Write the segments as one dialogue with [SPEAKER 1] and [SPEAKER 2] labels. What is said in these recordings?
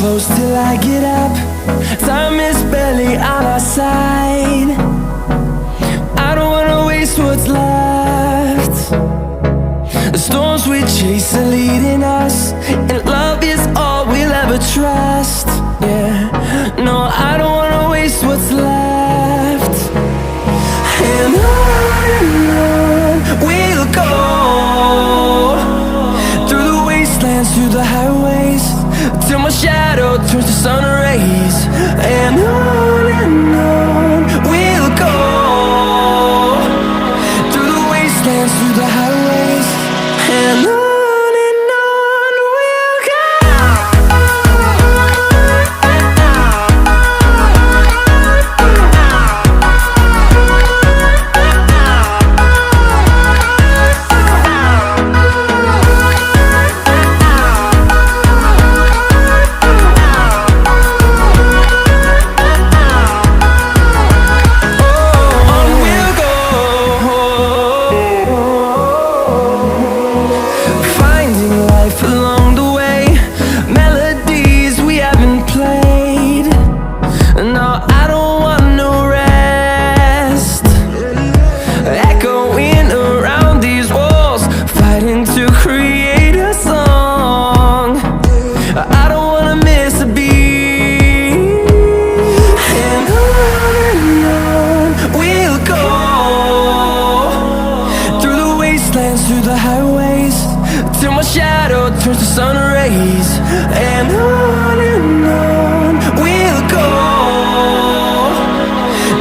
[SPEAKER 1] close till I get up. Time is barely on our side. I don't wanna waste what's left. The storms we chase are leading us, and love is all we'll ever trust. Yeah, no, I don't wanna waste what's left. And on we'll go, through the wastelands, through the highways, till my shadow turns to sun rays. And on we'll go, through the wastelands, through the highways, and on we'll go. Through the highways, till my shadow turns to sun rays. And on we'll go,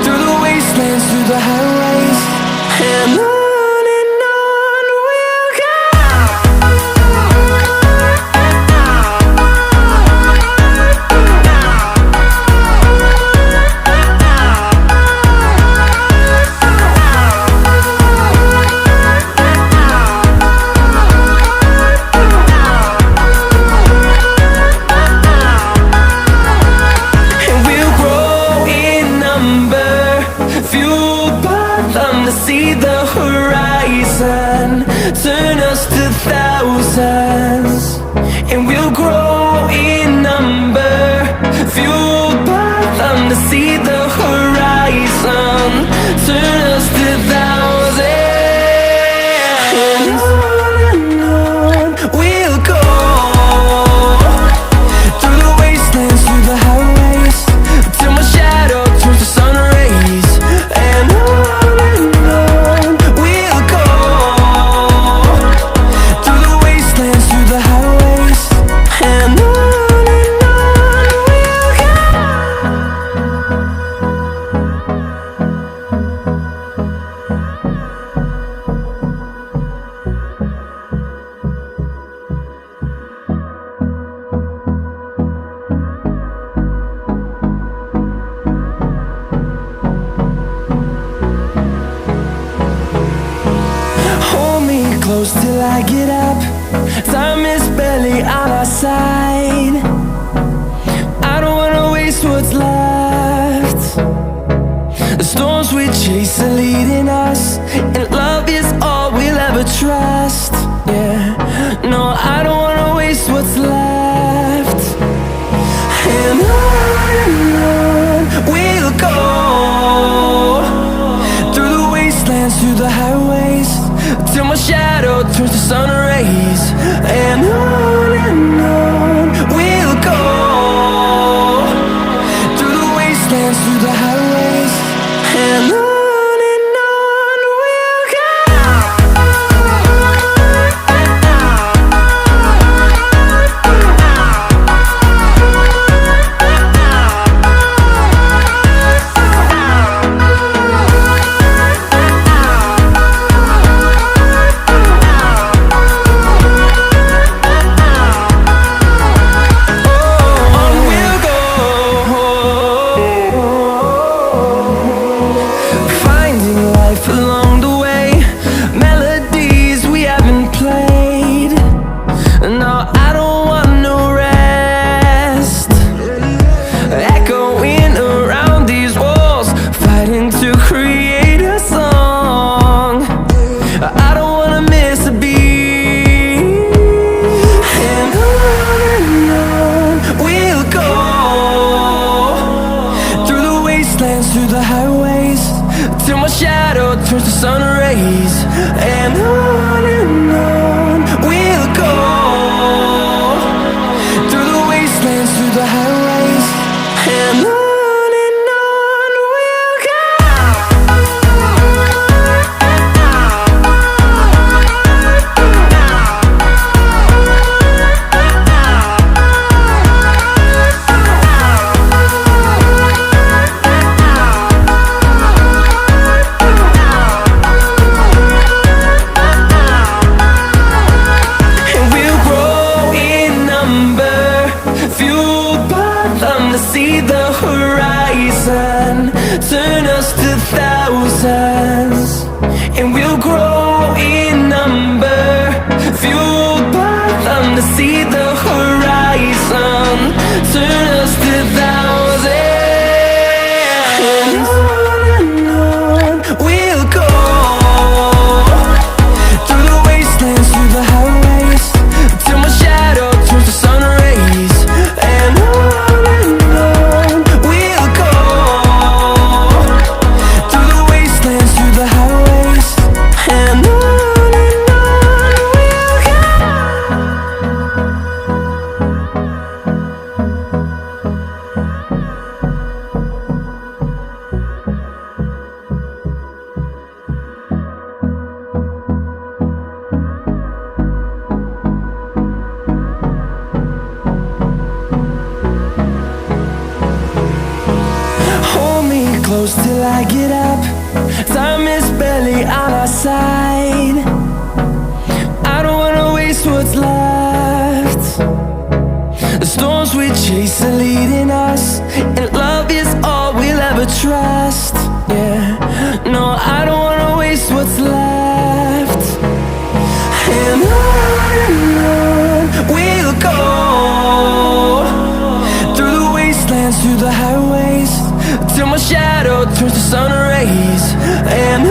[SPEAKER 1] through the wastelands, through the highways, and on we'll go. See the horizon, turn us to thousands, and we'll grow in number, fueled by them. To see the horizon, turn us to thousands, and on we'll go, through the wastelands, through the highways, till my shadow turns to sun rays. And close till I get up. Time is barely on our side. I don't wanna waste what's left. The storms we chase are leading us, and love is all we'll ever trust. Yeah, no, I don't wanna waste what's left. And on we'll go, through the wastelands, through the highways, till my shadow turns to sun rays. And on we'll go, through the wastelands, through the highways, and on. wastelands, through the highways, till my shadow turns to sun rays. And on we'll go, through the wastelands, through the highways, and on we'll go. See the horizon turn us to thousands, and we'll grow in number, fueled by them to see the horizon turn us to thousands. And on we'll go, through the wastelands, through the highways, till my shadow turns to sun rays. And close till I get up. Time is barely on our side. I don't wanna waste what's left. The storms we chase are leading us, and love is all we'll ever trust. Yeah, no, I don't wanna waste what's left. And on we'll go, through the wastelands, through the highways, till my shadow turns to sun rays. And